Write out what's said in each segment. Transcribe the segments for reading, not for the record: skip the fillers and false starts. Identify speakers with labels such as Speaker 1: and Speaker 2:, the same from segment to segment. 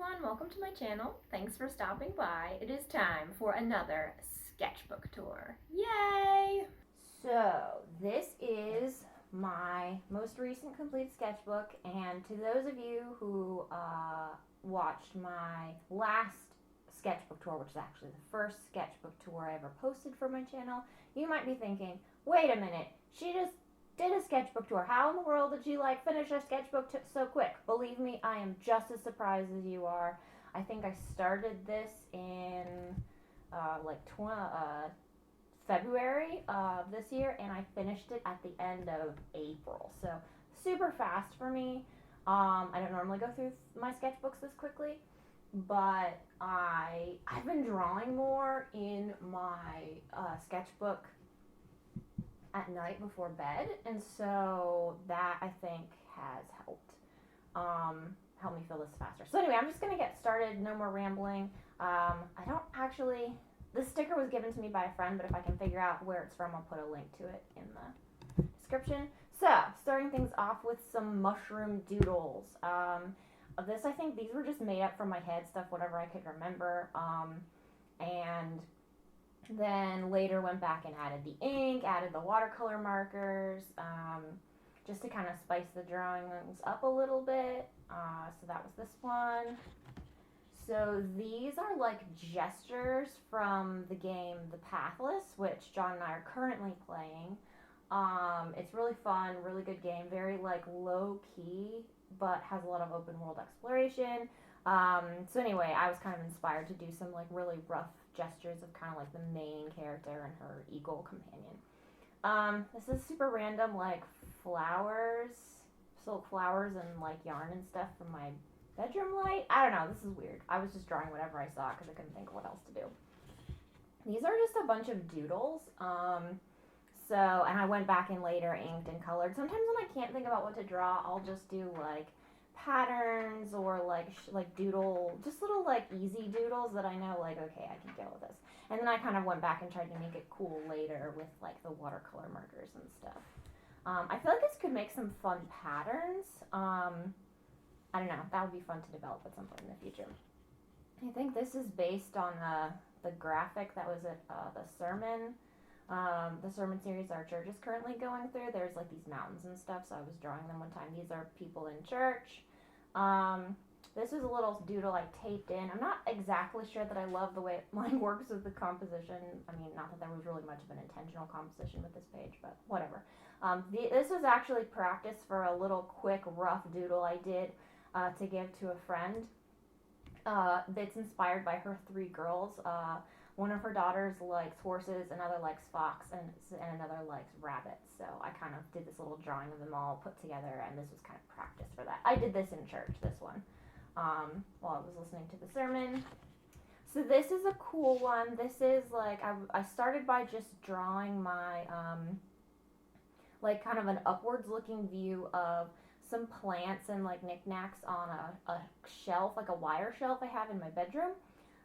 Speaker 1: everyone, welcome to my channel. Thanks for stopping by. It is time for another sketchbook tour. Yay! So, this is my most recent complete sketchbook, and to those of you who watched my last sketchbook tour, which is actually the first sketchbook tour I ever posted for my channel, you might be thinking, wait a minute, she just did a sketchbook tour. How in the world did you finish a sketchbook so quick? Believe me, I am just as surprised as you are. I think I started this in February of this year, and I finished it at the end of April. So super fast for me. I don't normally go through my sketchbooks this quickly, but I've been drawing more in my sketchbook at night before bed, and so that I think has helped help me feel this faster. So anyway, I'm just gonna get started. No more rambling. I don't actually. This sticker was given to me by a friend, but if I can figure out where it's from, I'll put a link to it in the description. So starting things off with some mushroom doodles. This, I think these were just made up from my head, stuff whatever I could remember, and then later went back and added the ink, added the watercolor markers, just to kind of spice the drawings up a little bit. So that was this one. So these are like gestures from the game The Pathless, which John and I are currently playing. It's really fun, really good game, very low key, but has a lot of open world exploration. So anyway, I was kind of inspired to do some really rough gestures of kind of the main character and her eagle companion. This is super random, flowers, silk flowers and yarn and stuff from my bedroom light. I don't know, this is weird. I was just drawing whatever I saw because I couldn't think of what else to do. These are just a bunch of doodles. And I went back and later inked and colored. Sometimes when I can't think about what to draw, I'll just do patterns or doodle, just little easy doodles that I know okay, I can deal with this. And then I kind of went back and tried to make it cool later with the watercolor markers and stuff. I feel like this could make some fun patterns. I don't know, that would be fun to develop at some point in the future. I think this is based on the graphic that was at the sermon series our church is currently going through. There's these mountains and stuff, so I was drawing them one time. These are people in church. This is a little doodle I taped in. I'm not exactly sure that I love the way mine works with the composition. I mean, not that there was really much of an intentional composition with this page, but whatever. This was actually practice for a little quick rough doodle I did to give to a friend. That's inspired by her three girls. One of her daughters likes horses, another likes fox, and another likes rabbits. So I kind of did this little drawing of them all put together, and this was kind of practice for that. I did this in church, this one, while I was listening to the sermon. So this is a cool one. This is I started by just drawing my, kind of an upwards looking view of some plants and knickknacks on a shelf, a wire shelf I have in my bedroom.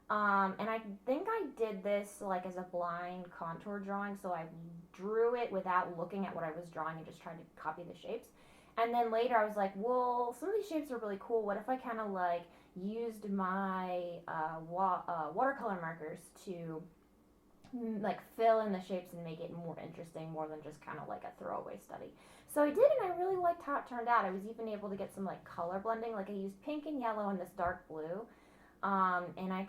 Speaker 1: And I think I did this as a blind contour drawing, so I drew it without looking at what I was drawing and just tried to copy the shapes. And then later I was like, well, some of these shapes are really cool. What if I kind of used my watercolor markers to fill in the shapes and make it more interesting, more than just kind of a throwaway study. So I did, and I really liked how it turned out. I was even able to get some color blending. I used pink and yellow and this dark blue. And I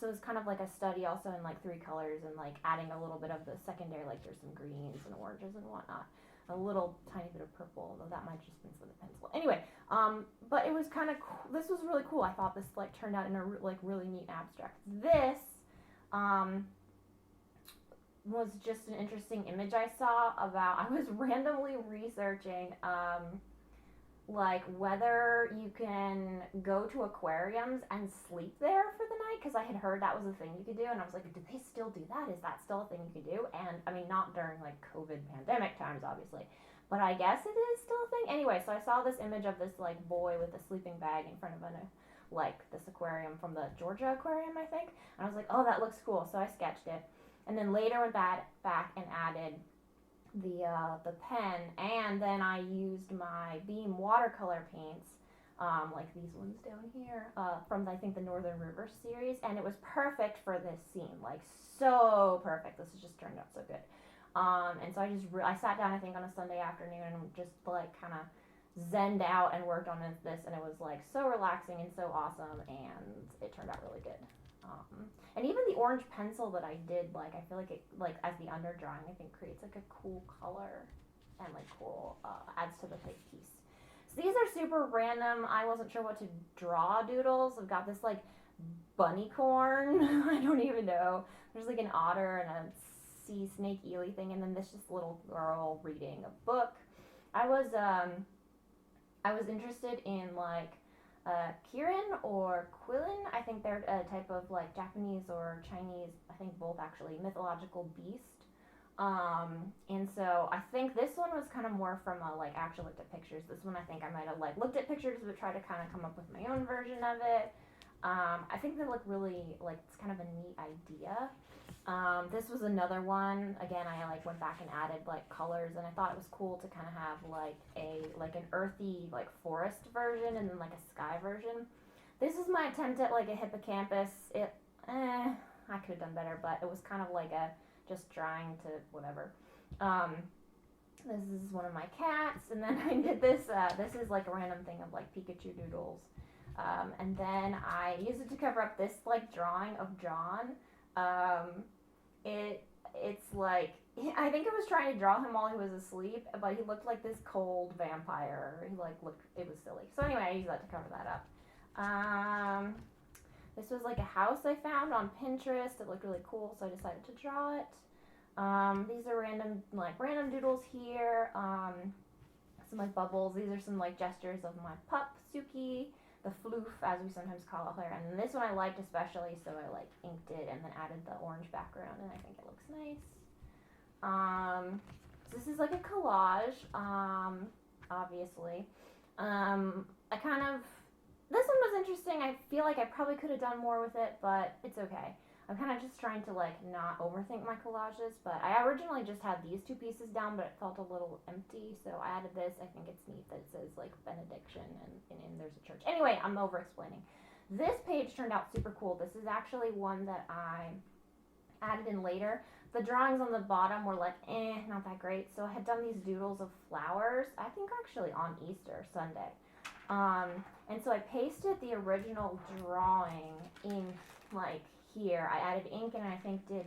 Speaker 1: so it's kind of a study also in three colors and adding a little bit of the secondary, there's some greens and oranges and whatnot. A little tiny bit of purple, although that might just been for the pencil. Anyway, but it was kind of cool. This was really cool. I thought this turned out in a really neat abstract. This, was just an interesting image I saw about, I was randomly researching, whether you can go to aquariums and sleep there for the night, because I had heard that was a thing you could do, and I was like, do they still do that? Is that still a thing you could do? And I mean, not during COVID pandemic times, obviously, but I guess it is still a thing. Anyway, so I saw this image of this boy with a sleeping bag in front of this aquarium from the Georgia aquarium, I think, and I was like, oh, that looks cool. So I sketched it, and then later went back and added the pen, and then I used my Beam watercolor paints like these ones down here, from I think the Northern Rivers series, and it was perfect for this scene, like so perfect. This has just turned out so good. And so I sat down I think on a Sunday afternoon and just like kind of zenned out and worked on this, and it was like so relaxing and so awesome, and it turned out really good. And even the orange pencil that I did, like I feel like it, like as the under drawing, I think creates like a cool color and like cool adds to the piece. So these are super random. I wasn't sure what to draw doodles. I've got this like bunny corn. I don't even know. There's like an otter and a sea snake eel thing, and then this just little girl reading a book. I was interested in like Kirin or Quillin. I think they're a type of like Japanese or Chinese, I think both actually, mythological beast. And so I think this one was kind of more from a like actually looked at pictures. This one I think I might have like looked at pictures but tried to kind of come up with my own version of it. I think they look really like it's kind of a neat idea. This was another one. Again, I like went back and added like colors, and I thought it was cool to kind of have like an earthy like forest version and then like a sky version. This is my attempt at like a hippocampus. I could have done better, but it was kind of like a just trying to whatever. This is one of my cats, and then I did this. This is like a random thing of like Pikachu doodles, and then I used it to cover up this like drawing of John. It's like I think I was trying to draw him while he was asleep, but he looked like this cold vampire. He like looked, it was silly. So anyway, I used that to cover that up. This was like a house I found on Pinterest. It looked really cool, so I decided to draw it. These are random doodles here. Some like bubbles. These are some like gestures of my pup Suki, the floof as we sometimes call her. And this one I liked especially, so I like inked it and then added the orange background, and I think it looks nice. So this is like a collage, obviously. This one was interesting. I feel like I probably could have done more with it, but it's okay. I'm kind of just trying to like not overthink my collages, but I originally just had these two pieces down, but it felt a little empty, so I added this. I think it's neat that it says like benediction and there's a church. Anyway, I'm over explaining. This page turned out super cool. This is actually one that I added in later. The drawings on the bottom were like, not that great, so I had done these doodles of flowers, I think actually on Easter Sunday. And so I pasted the original drawing in like here. I added ink and I think did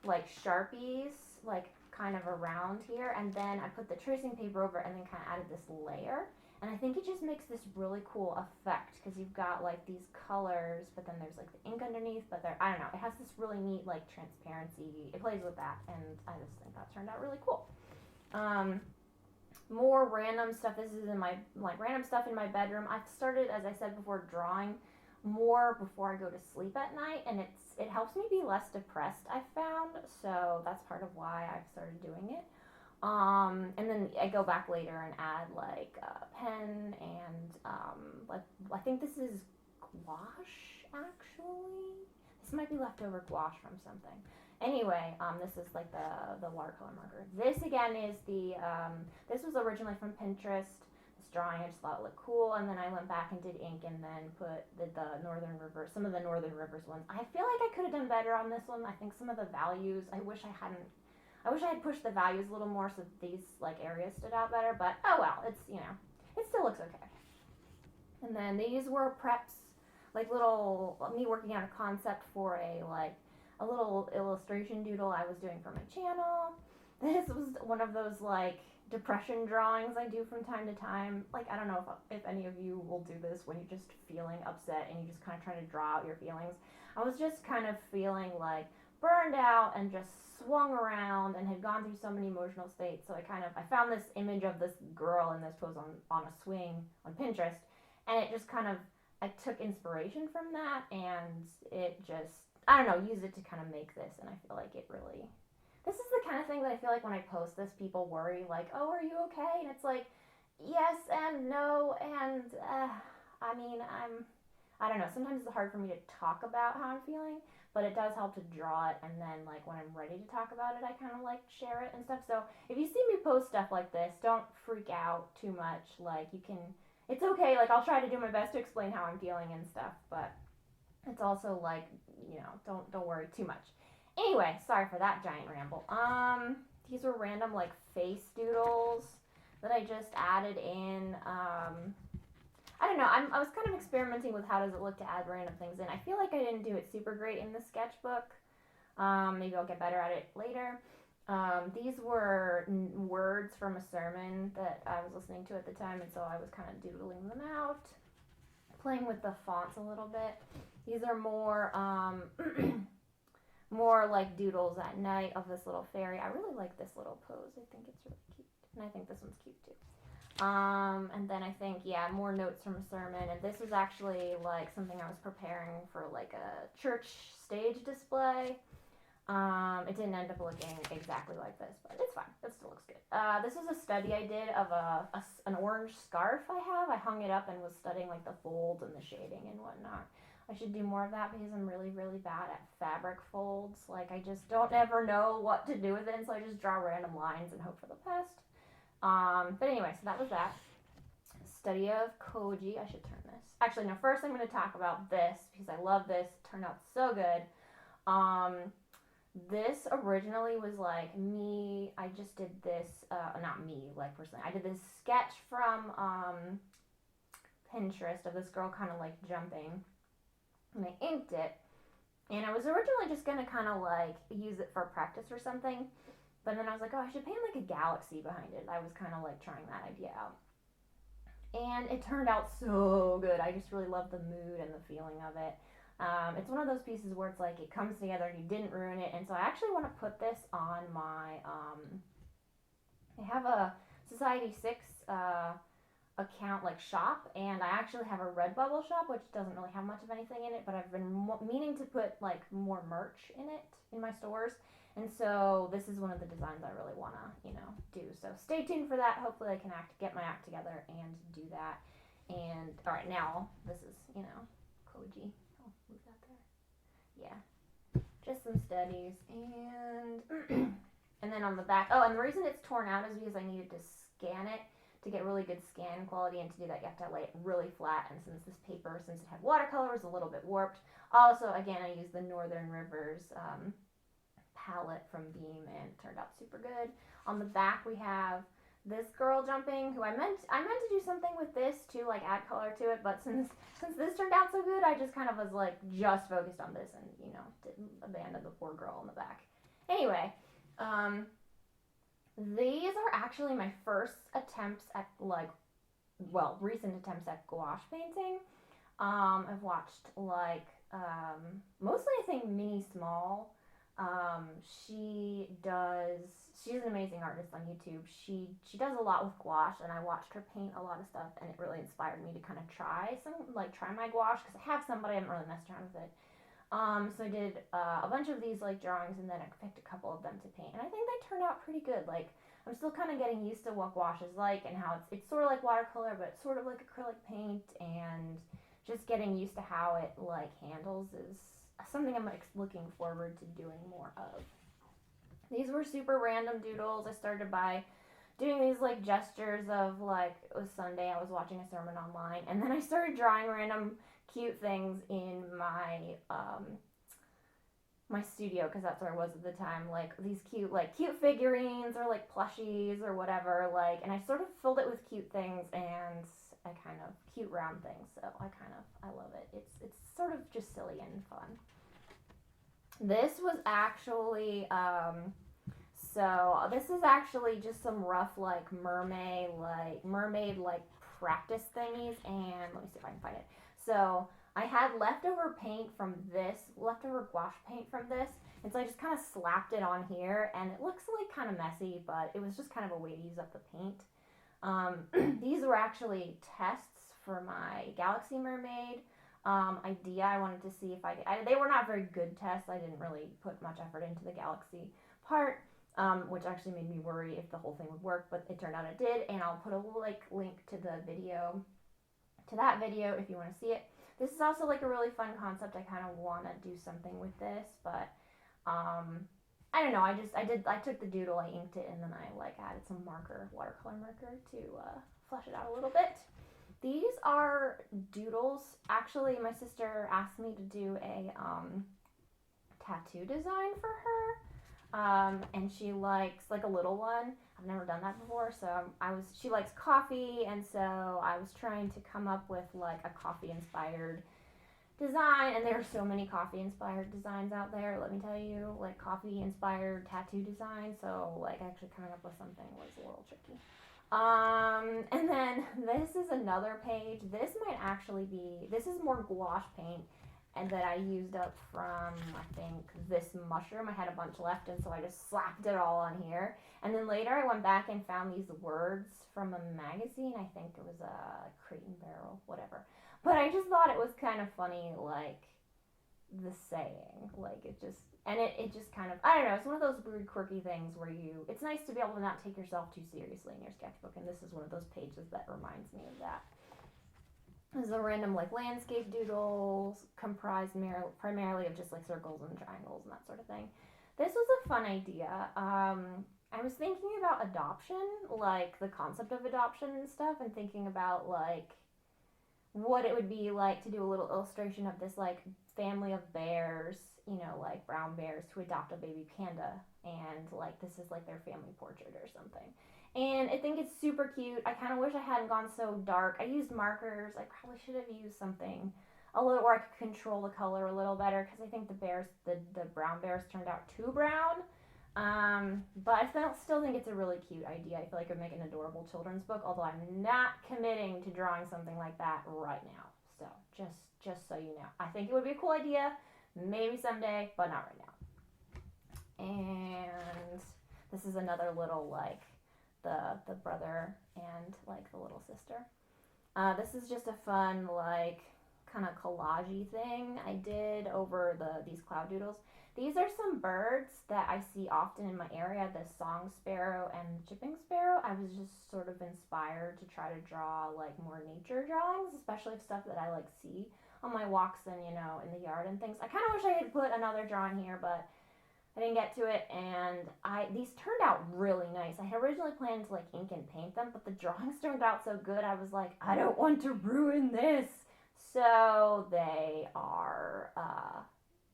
Speaker 1: like Sharpies like kind of around here, and then I put the tracing paper over and then kind of added this layer, and I think it just makes this really cool effect because you've got like these colors, but then there's like the ink underneath, but I don't know, it has this really neat like transparency. It plays with that, and I just think that turned out really cool. More random stuff. This is in my like random stuff in my bedroom. I've started, as I said before, drawing more before I go to sleep at night, and it helps me be less depressed, I've found, so that's part of why I've started doing it. And then I go back later and add like a pen and like I think this is gouache actually. This might be leftover gouache from something. Anyway, this is like the watercolor marker. This again is this was originally from Pinterest. This drawing I just thought it looked cool, and then I went back and did ink and then did the Northern Rivers, some of the Northern Rivers ones. I feel like I could have done better on this one. I think some of the values, I wish I had pushed the values a little more so these like areas stood out better, but oh well, it's, you know, it still looks okay. And then these were preps, like little, me working out a concept for a little illustration doodle I was doing for my channel. This was one of those like depression drawings I do from time to time. Like, I don't know if any of you will do this when you're just feeling upset and you just kind of trying to draw out your feelings. I was just kind of feeling like burned out and just swung around and had gone through so many emotional states. So I found this image of this girl in this pose on a swing on Pinterest, and it just kind of, I took inspiration from that, and it just, I don't know, used it to kind of make this, and I feel like it really, this is the kind of thing that I feel like when I post this, people worry, like, oh, are you okay? And it's like, yes and no, and, I mean, I don't know, sometimes it's hard for me to talk about how I'm feeling, but it does help to draw it, and then, like, when I'm ready to talk about it, I kind of, like, share it and stuff. So if you see me post stuff like this, don't freak out too much. Like, you can, it's okay. Like, I'll try to do my best to explain how I'm feeling and stuff, but it's also like, don't worry too much. Anyway, sorry for that giant ramble. These were random like face doodles that I just added in. I don't know. I was kind of experimenting with how does it look to add random things in. I feel like I didn't do it super great in the sketchbook. Maybe I'll get better at it later. These were words from a sermon that I was listening to at the time, and so I was kind of doodling them out, playing with the fonts a little bit. These are more more like doodles at night of this little fairy. I really like this little pose. I think it's really cute, and I think this one's cute too. And then I think, yeah, more notes from a sermon. And this was actually like something I was preparing for like a church stage display. It didn't end up looking exactly like this, but it's fine. It still looks good. This was a study I did of an orange scarf I have. I hung it up and was studying like the folds and the shading and whatnot. I should do more of that because I'm really, really bad at fabric folds. Like, I just don't ever know what to do with it, and so I just draw random lines and hope for the best. But anyway, so that was that. Study of Koji. I should turn this. Actually, no, first I'm going to talk about this because I love this. It turned out so good. This originally was like me. I just did this, not me, like personally. I did this sketch from Pinterest of this girl kind of like jumping. And I inked it. And I was originally just going to kind of like use it for practice or something. But then I was like, oh, I should paint like a galaxy behind it. I was kind of like trying that idea out. And it turned out so good. I just really love the mood and the feeling of it. It's one of those pieces where it's like it comes together and you didn't ruin it. And so I actually want to put this on my, I have a Society 6 account like shop, and I actually have a Redbubble shop which doesn't really have much of anything in it, but I've been meaning to put like more merch in it in my stores. And so this is one of the designs I really want to, do. So stay tuned for that. Hopefully I can get my act together and do that. And all right, now this is, Koji. I'll move that there. Yeah, just some studies. And and then on the back, and the reason it's torn out is because I needed to scan it to get really good scan quality, and to do that you have to lay it really flat, and since this paper, since it had watercolor, was a little bit warped. Also, again, I used the Northern Rivers palette from Beam, and it turned out super good. On the back we have this girl jumping, who I meant to do something with this too, like add color to it, but since this turned out so good, I just kind of was like just focused on this and didn't abandon the poor girl in the back. Anyway, these are actually my first attempts at recent attempts at gouache painting. I've watched mostly I think Mini Small. She's an amazing artist on YouTube. She does a lot with gouache, and I watched her paint a lot of stuff, and it really inspired me to kind of try my gouache, because I have some, but I haven't really messed around with it. So I did a bunch of these like drawings, and then I picked a couple of them to paint, and I think they turned out pretty good. Like, I'm still kind of getting used to what gouache is like, and how it's sort of like watercolor, but it's sort of like acrylic paint, and just getting used to how it like handles is something I'm looking forward to doing more of. These were super random doodles. I started by doing these like gestures of like, it was Sunday, I was watching a sermon online, and then I started drawing random cute things in my my studio, because that's where I was at the time, like these cute figurines or like plushies or whatever, like, and I sort of filled it with cute things, and I kind of cute round things, so I love it. It's sort of just silly and fun. This was actually this is actually just some rough like mermaid practice thingies, and let me see if I can find it. So I had leftover gouache paint from this, and so I just kind of slapped it on here, and it looks like kind of messy, but it was just kind of a way to use up the paint. These were actually tests for my Galaxy Mermaid idea. I wanted to see if they were not very good tests. I didn't really put much effort into the Galaxy part, which actually made me worry if the whole thing would work, but it turned out it did, and I'll put a link to that video if you want to see it. This is also like a really fun concept. I kind of want to do something with this, but I don't know. I took the doodle, I inked it, and then I added some watercolor marker to flesh it out a little bit. These are doodles. Actually, my sister asked me to do a tattoo design for her. And she likes like a little one. I've never done that before, so she likes coffee, and so I was trying to come up with like a coffee inspired design, and there are so many coffee inspired designs out there, let me tell you, like coffee inspired tattoo design, so like actually coming up with something was a little tricky. And then this is another page. This might actually be, this is more gouache paint, and that I used up from, I think, this mushroom. I had a bunch left, and so I just slapped it all on here. And then later I went back and found these words from a magazine. I think it was a Crate and Barrel, whatever. But I just thought it was kind of funny, like, the saying. Like, it just, and it just kind of, I don't know, it's one of those weird, quirky things where it's nice to be able to not take yourself too seriously in your sketchbook, and this is one of those pages that reminds me of that. There's a random like landscape doodles comprised primarily of just like circles and triangles and that sort of thing. This was a fun idea. I was thinking about adoption, like the concept of adoption and stuff, and thinking about like what it would be like to do a little illustration of this like family of bears, you know, like brown bears who adopt a baby panda, and like this is like their family portrait or something. And I think it's super cute. I kind of wish I hadn't gone so dark. I used markers. I probably should have used something a little where I could control the color a little better, because I think the brown bears turned out too brown. But I still think it's a really cute idea. I feel like it would make an adorable children's book, although I'm not committing to drawing something like that right now. So just so you know, I think it would be a cool idea, maybe someday, but not right now. And this is another little like the brother and like the little sister. This is just a fun like kind of collage-y thing I did over these cloud doodles. These are some birds that I see often in my area, the song sparrow and the chipping sparrow. I was just sort of inspired to try to draw like more nature drawings, especially of stuff that I like see on my walks and, you know, in the yard and things. I kind of wish I had put another drawing here, but I didn't get to it, and these turned out really nice. I had originally planned to like ink and paint them, but the drawings turned out so good, I was like, I don't want to ruin this. So they are,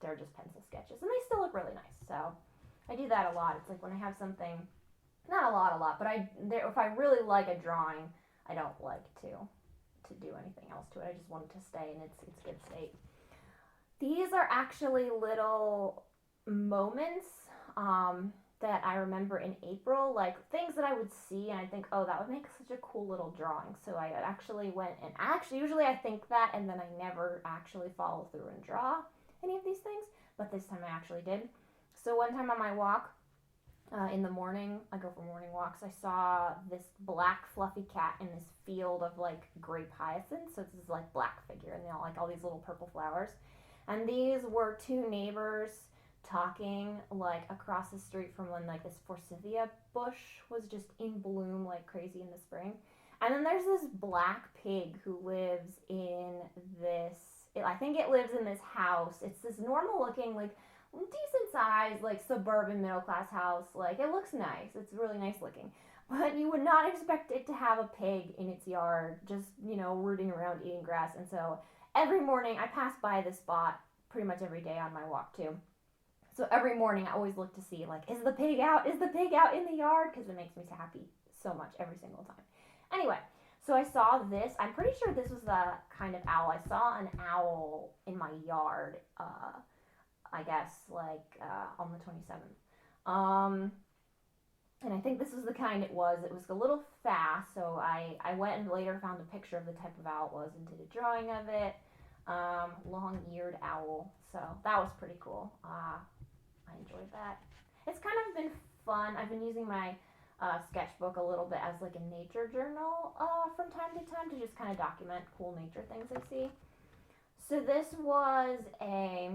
Speaker 1: they're just pencil sketches, and they still look really nice. So I do that a lot. It's like when I have something, not a lot, but if I really like a drawing, I don't like to do anything else to it. I just want it to stay in its good state. These are actually little moments that I remember in April, like things that I would see and I think, oh, that would make such a cool little drawing. So I actually went and usually I think that and then I never actually follow through and draw any of these things, but this time I actually did. So one time on my walk in the morning, I go for morning walks, I saw this black fluffy cat in this field of like grape hyacinths. So it's this like black figure and they all like all these little purple flowers. And these were two neighbors talking like across the street from when like this forsythia bush was just in bloom like crazy in the spring. And then there's this black pig who lives in this, I think it lives in this house. It's this normal looking, like decent size, like suburban middle class house. Like it looks nice. It's really nice looking. But you would not expect it to have a pig in its yard, just, you know, rooting around eating grass. And so every morning I pass by this spot pretty much every day on my walk too. So every morning I always look to see, like, is the pig out? Is the pig out in the yard? Because it makes me happy so much every single time. Anyway, so I saw this. I'm pretty sure this was the kind of owl. I saw an owl in my yard, I guess, like on the 27th. And I think this was the kind it was. It was a little fast, so I went and later found a picture of the type of owl it was and did a drawing of it. Long-eared owl. So that was pretty cool. I enjoyed that. It's kind of been fun. I've been using my sketchbook a little bit as like a nature journal from time to time to just kind of document cool nature things I see. So this was a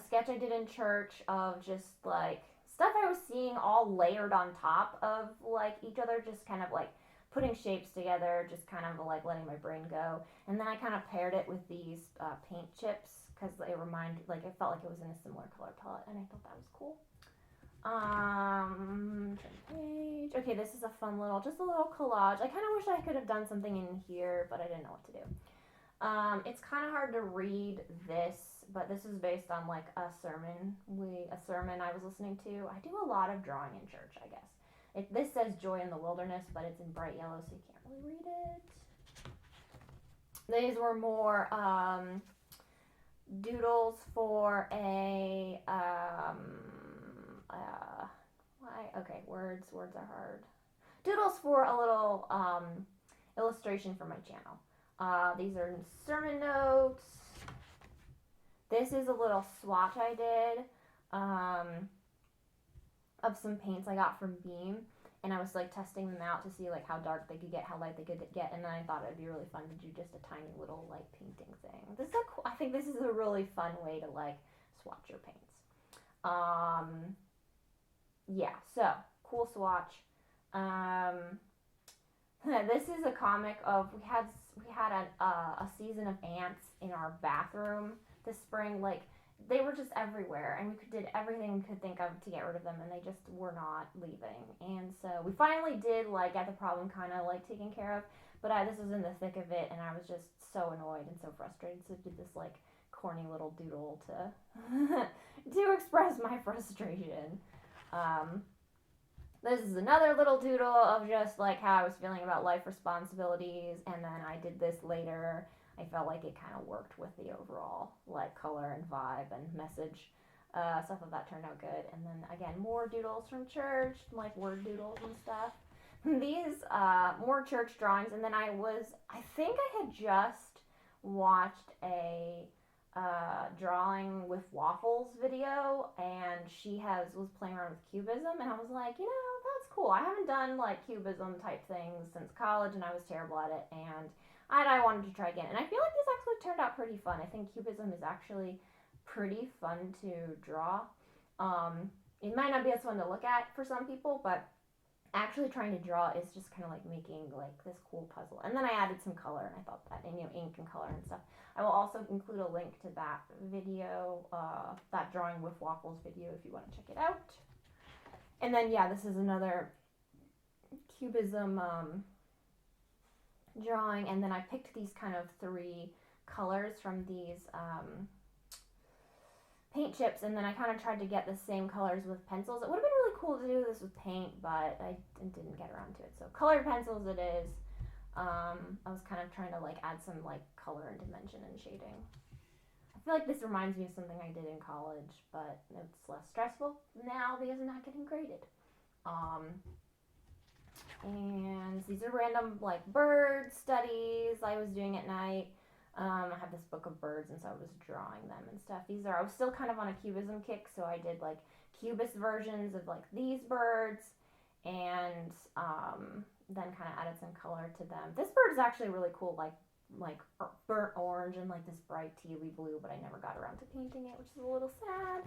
Speaker 1: sketch I did in church of just like stuff I was seeing all layered on top of like each other, just kind of like putting shapes together, just kind of like letting my brain go. And then I kind of paired it with these paint chips because it felt like it was in a similar color palette, and I thought that was cool. Page. Okay, this is a fun little, just a little collage. I kind of wish I could have done something in here, but I didn't know what to do. It's kind of hard to read this, but this is based on like a sermon I was listening to. I do a lot of drawing in church, I guess. This says Joy in the Wilderness, but it's in bright yellow, so you can't really read it. These were more doodles for a okay, words are hard. Doodles for a little illustration for my channel. These are sermon notes. This is a little swatch I did of some paints I got from Beam, and I was like testing them out to see like how dark they could get, how light they could get, and then I thought it'd be really fun to do just a tiny little like painting thing. I think this is a really fun way to like swatch your paints. Yeah, so cool swatch. This is a comic of we had a season of ants in our bathroom this spring. Like they were just everywhere, and we did everything we could think of to get rid of them, and they just were not leaving. And so we finally did like get the problem kind of like taken care of. But this was in the thick of it, and I was just so annoyed and so frustrated. So I did this like corny little doodle to to express my frustration. This is another little doodle of just like how I was feeling about life responsibilities, and then I did this later. I felt like it kind of worked with the overall like color and vibe and message. So I thought that turned out good. And then again, more doodles from church, like word doodles and stuff. These more church drawings, and then I think I had just watched a drawing with waffles video, and she was playing around with cubism, and I was like, that's cool. I haven't done like cubism type things since college, and I was terrible at it, and I wanted to try again. And I feel like this actually turned out pretty fun. I think cubism is actually pretty fun to draw. It might not be as fun to look at for some people, but actually trying to draw is just kind of like making like this cool puzzle. And then I added some color, and I thought that, and ink and color and stuff. I will also include a link to that video, that drawing with waffles video, if you want to check it out. And then yeah, this is another cubism drawing, and then I picked these kind of 3 colors from these paint chips, and then I kind of tried to get the same colors with pencils. It would have been really cool to do this with paint, but I didn't get around to it. So colored pencils it is. I was kind of trying to like add some like color and dimension and shading. I feel like this reminds me of something I did in college, but it's less stressful now because I'm not getting graded. And these are random like bird studies I was doing at night. I have this book of birds, and so I was drawing them and stuff. I was still kind of on a cubism kick, so I did like cubist versions of like these birds, and then kind of added some color to them. This bird is actually really cool, like burnt orange and like this bright tealy blue, but I never got around to painting it, which is a little sad.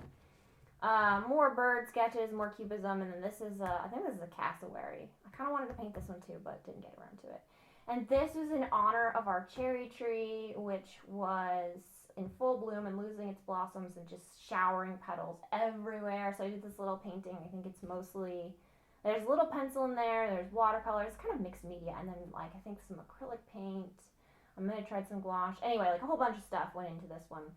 Speaker 1: More bird sketches, more cubism, and then this is I think this is a cassowary. I kind of wanted to paint this one too, but didn't get around to it. And this was in honor of our cherry tree, which was in full bloom and losing its blossoms and just showering petals everywhere. So I did this little painting. I think it's mostly, there's a little pencil in there, there's watercolor, it's kind of mixed media, and then like I think some acrylic paint. I might have tried some gouache. Anyway, like a whole bunch of stuff went into this one.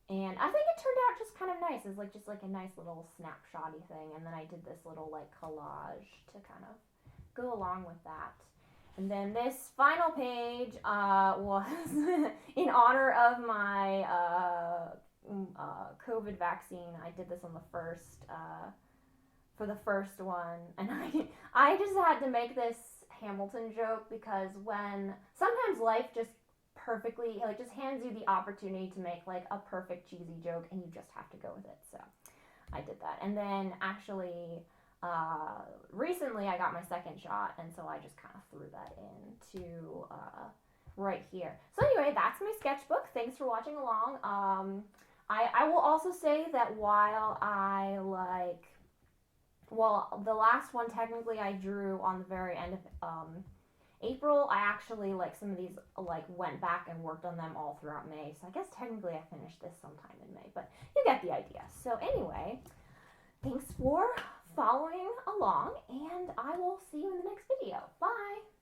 Speaker 1: And I think it turned out just kind of nice. It's like just like a nice little snapshotty thing. And then I did this little like collage to kind of go along with that. And then this final page was in honor of my COVID vaccine. I did this on the first, for the first one. And I just had to make this Hamilton joke because sometimes life just perfectly, like, just hands you the opportunity to make like a perfect cheesy joke, and you just have to go with it. So I did that. And then actually recently I got my second shot, and so I just kind of threw that into right here. So anyway, that's my sketchbook. Thanks for watching along. I will also say that while the last one technically I drew on the very end of April, I actually, like, some of these, like, went back and worked on them all throughout May. So I guess technically I finished this sometime in May, but you get the idea. So anyway, thanks for following along, and I will see you in the next video. Bye!